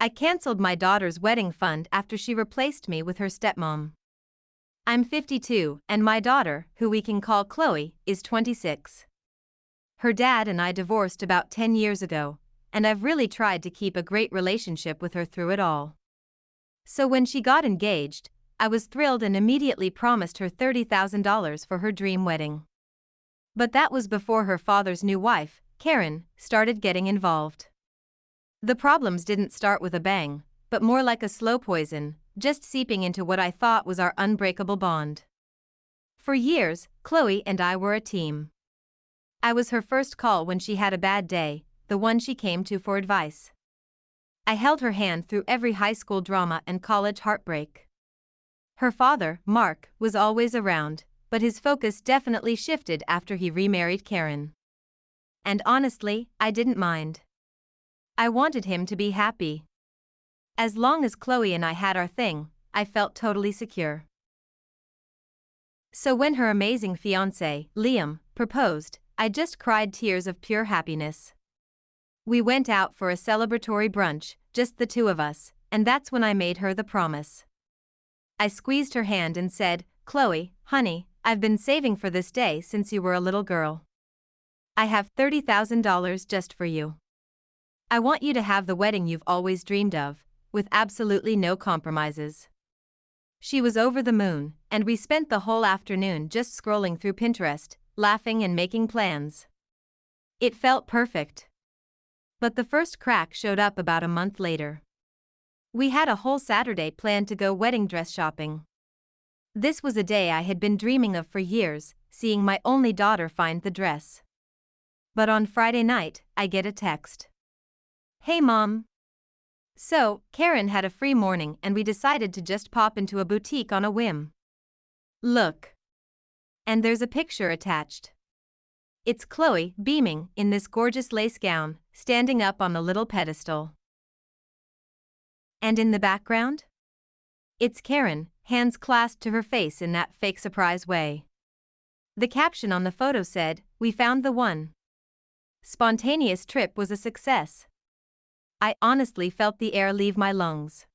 I canceled my daughter's wedding fund after she replaced me with her stepmom. I'm 52, and my daughter, who we can call Chloe, is 26. Her dad and I divorced about 10 years ago, and I've really tried to keep a great relationship with her through it all. So when she got engaged, I was thrilled and immediately promised her $30,000 for her dream wedding. But that was before her father's new wife, Karen, started getting involved. The problems didn't start with a bang, but more like a slow poison, just seeping into what I thought was our unbreakable bond. For years, Chloe and I were a team. I was her first call when she had a bad day, the one she came to for advice. I held her hand through every high school drama and college heartbreak. Her father, Mark, was always around, but his focus definitely shifted after he remarried Karen. And honestly, I didn't mind. I wanted him to be happy. As long as Chloe and I had our thing, I felt totally secure. So when her amazing fiancé, Liam, proposed, I just cried tears of pure happiness. We went out for a celebratory brunch, just the two of us, and that's when I made her the promise. I squeezed her hand and said, "Chloe, honey, I've been saving for this day since you were a little girl. I have $30,000 just for you. I want you to have the wedding you've always dreamed of, with absolutely no compromises." She was over the moon, and we spent the whole afternoon just scrolling through Pinterest, laughing and making plans. It felt perfect. But the first crack showed up about a month later. We had a whole Saturday planned to go wedding dress shopping. This was a day I had been dreaming of for years, seeing my only daughter find the dress. But on Friday night, I get a text. "Hey Mom." So, Karen had a free morning and we decided to just pop into a boutique on a whim. Look. And there's a picture attached. It's Chloe, beaming, in this gorgeous lace gown, standing up on a little pedestal. And in the background? It's Karen, hands clasped to her face in that fake surprise way. The caption on the photo said, "We found the one." Spontaneous trip was a success. I honestly felt the air leave my lungs.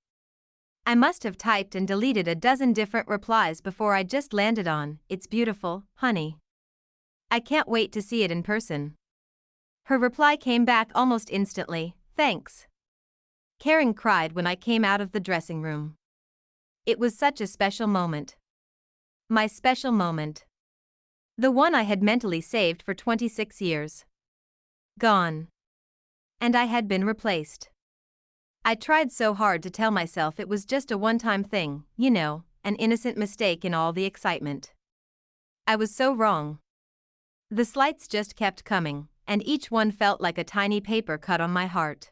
I must have typed and deleted a dozen different replies before I just landed on, "It's beautiful, honey. I can't wait to see it in person." Her reply came back almost instantly, "Thanks." Karen cried when I came out of the dressing room. It was such a special moment. My special moment. The one I had mentally saved for 26 years. Gone. And I had been replaced. I tried so hard to tell myself it was just a one-time thing, you know, an innocent mistake in all the excitement. I was so wrong. The slights just kept coming, and each one felt like a tiny paper cut on my heart.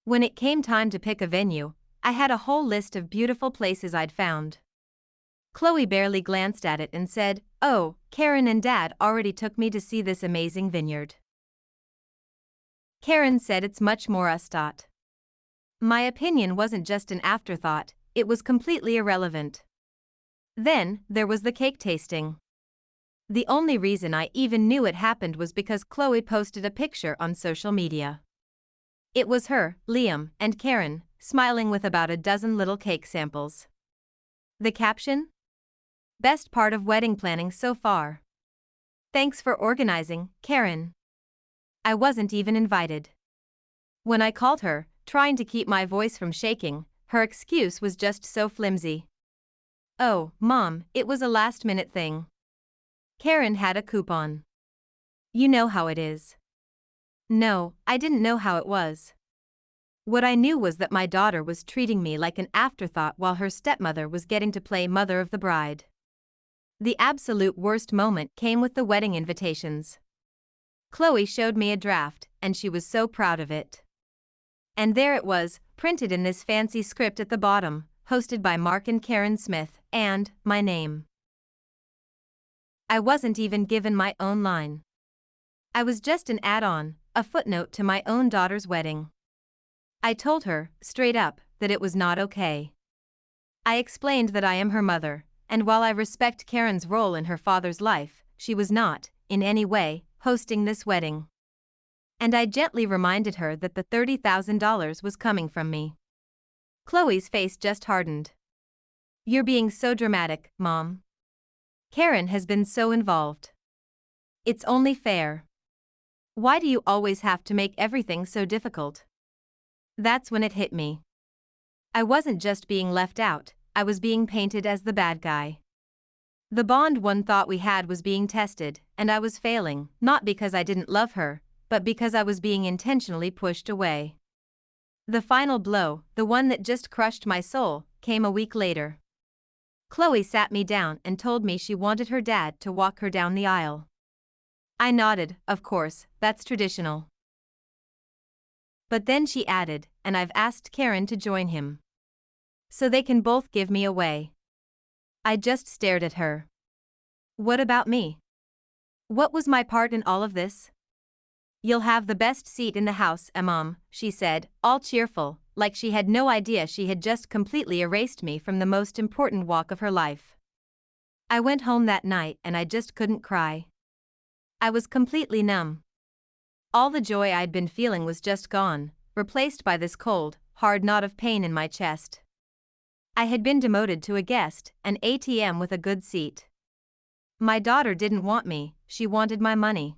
When it came time to pick a venue, I had a whole list of beautiful places I'd found. Chloe barely glanced at it and said, "Oh, Karen and Dad already took me to see this amazing vineyard." Karen said it's much more us. My opinion wasn't just an afterthought, it was completely irrelevant. Then, there was the cake tasting. The only reason I even knew it happened was because Chloe posted a picture on social media. It was her, Liam, and Karen, smiling with about a dozen little cake samples. The caption? "Best part of wedding planning so far. Thanks for organizing, Karen." I wasn't even invited. When I called her, trying to keep my voice from shaking, her excuse was just so flimsy. "Oh, Mom, it was a last-minute thing. Karen had a coupon. You know how it is." No, I didn't know how it was. What I knew was that my daughter was treating me like an afterthought while her stepmother was getting to play mother of the bride. The absolute worst moment came with the wedding invitations. Chloe showed me a draft, and she was so proud of it. And there it was, printed in this fancy script at the bottom, hosted by Mark and Karen Smith, and my name. I wasn't even given my own line. I was just an add-on, a footnote to my own daughter's wedding. I told her, straight up, that it was not okay. I explained that I am her mother, and while I respect Karen's role in her father's life, she was not, in any way, hosting this wedding. And I gently reminded her that the $30,000 was coming from me. Chloe's face just hardened. You're being so dramatic, Mom. Karen has been so involved. It's only fair. Why do you always have to make everything so difficult? That's when it hit me. I wasn't just being left out, I was being painted as the bad guy. The bond one thought we had was being tested, and I was failing, not because I didn't love her, but because I was being intentionally pushed away. The final blow, the one that just crushed my soul, came a week later. Chloe sat me down and told me she wanted her dad to walk her down the aisle. I nodded, of course, that's traditional. But then she added, and I've asked Karen to join him. So they can both give me away. I just stared at her. What about me? What was my part in all of this? You'll have the best seat in the house, Mom, she said, all cheerful, like she had no idea she had just completely erased me from the most important walk of her life. I went home that night and I just couldn't cry. I was completely numb. All the joy I'd been feeling was just gone, replaced by this cold, hard knot of pain in my chest. I had been demoted to a guest, an ATM with a good seat. My daughter didn't want me, she wanted my money.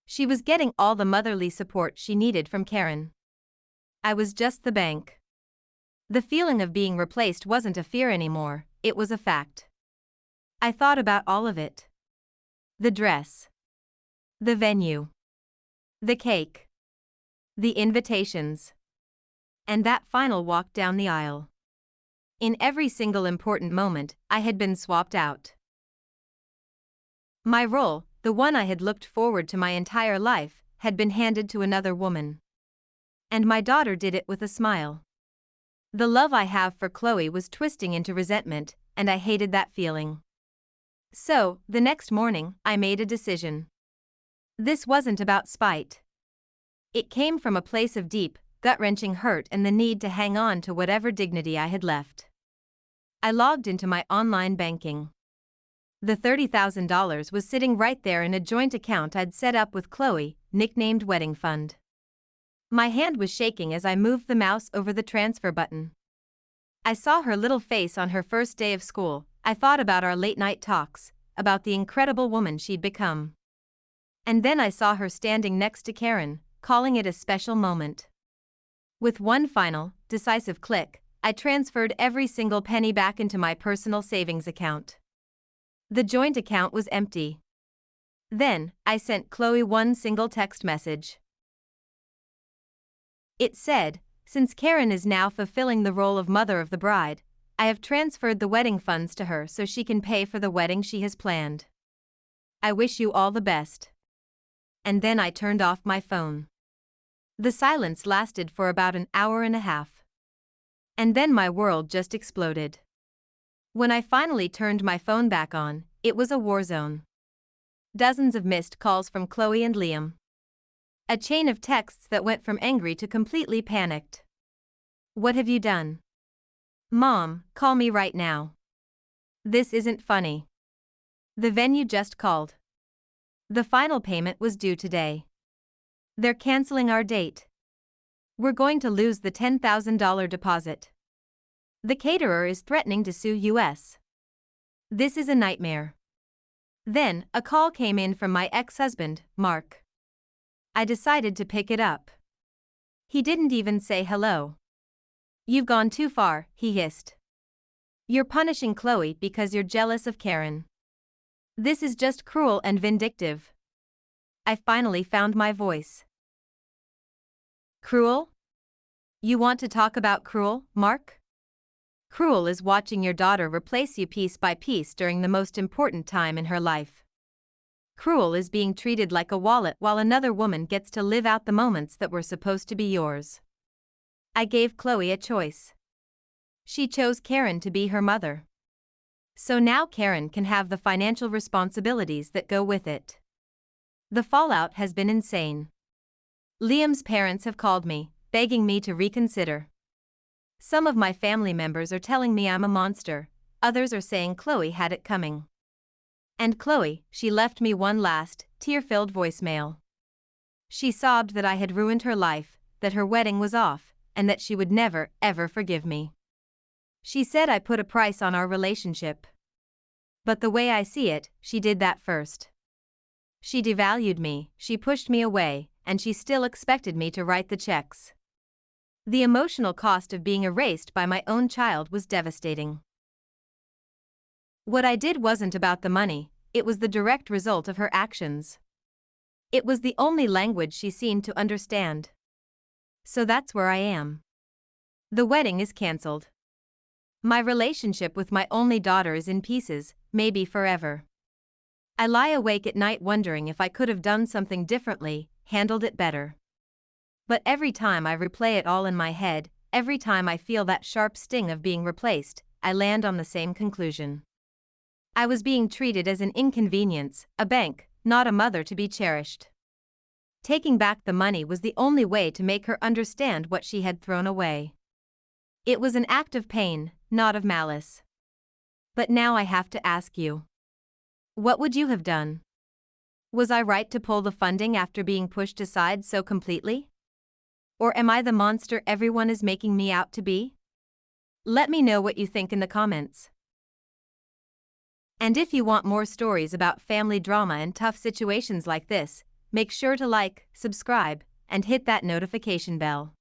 She was getting all the motherly support she needed from Karen. I was just the bank. The feeling of being replaced wasn't a fear anymore, it was a fact. I thought about all of it. The dress. The venue. The cake. The invitations. And that final walk down the aisle. In every single important moment, I had been swapped out. My role, the one I had looked forward to my entire life, had been handed to another woman. And my daughter did it with a smile. The love I have for Chloe was twisting into resentment, and I hated that feeling. So, the next morning, I made a decision. This wasn't about spite. It came from a place of deep, gut-wrenching hurt and the need to hang on to whatever dignity I had left. I logged into my online banking. The $30,000 was sitting right there in a joint account I'd set up with Chloe, nicknamed Wedding Fund. My hand was shaking as I moved the mouse over the transfer button. I saw her little face on her first day of school. I thought about our late-night talks, about the incredible woman she'd become. And then I saw her standing next to Karen, calling it a special moment. With one final, decisive click, I transferred every single penny back into my personal savings account. The joint account was empty. Then, I sent Chloe one single text message. It said, "Since Karen is now fulfilling the role of mother of the bride, I have transferred the wedding funds to her so she can pay for the wedding she has planned. I wish you all the best." And then I turned off my phone. The silence lasted for about an hour and a half. And then my world just exploded. When I finally turned my phone back on, it was a war zone. Dozens of missed calls from Chloe and Liam. A chain of texts that went from angry to completely panicked. "What have you done? Mom, call me right now. This isn't funny. The venue just called. The final payment was due today. They're canceling our date. We're going to lose the $10,000 deposit. The caterer is threatening to sue us. This is a nightmare." Then, a call came in from my ex-husband, Mark. I decided to pick it up. He didn't even say hello. "You've gone too far," he hissed. "You're punishing Chloe because you're jealous of Karen. This is just cruel and vindictive." I finally found my voice. "Cruel? You want to talk about cruel, Mark? Cruel is watching your daughter replace you piece by piece during the most important time in her life. Cruel is being treated like a wallet while another woman gets to live out the moments that were supposed to be yours." I gave Chloe a choice. She chose Karen to be her mother. So now Karen can have the financial responsibilities that go with it. The fallout has been insane. Liam's parents have called me, begging me to reconsider. Some of my family members are telling me I'm a monster, others are saying Chloe had it coming. And Chloe, she left me one last, tear-filled voicemail. She sobbed that I had ruined her life, that her wedding was off, and that she would never, ever forgive me. She said I put a price on our relationship. But the way I see it, she did that first. She devalued me, she pushed me away, and she still expected me to write the checks. The emotional cost of being erased by my own child was devastating. What I did wasn't about the money, it was the direct result of her actions. It was the only language she seemed to understand. So that's where I am. The wedding is cancelled. My relationship with my only daughter is in pieces, maybe forever. I lie awake at night wondering if I could have done something differently, handled it better. But every time I replay it all in my head, every time I feel that sharp sting of being replaced, I land on the same conclusion. I was being treated as an inconvenience, a bank, not a mother to be cherished. Taking back the money was the only way to make her understand what she had thrown away. It was an act of pain, not of malice. But now I have to ask you. What would you have done? Was I right to pull the funding after being pushed aside so completely? Or am I the monster everyone is making me out to be? Let me know what you think in the comments. And if you want more stories about family drama and tough situations like this, make sure to like, subscribe, and hit that notification bell.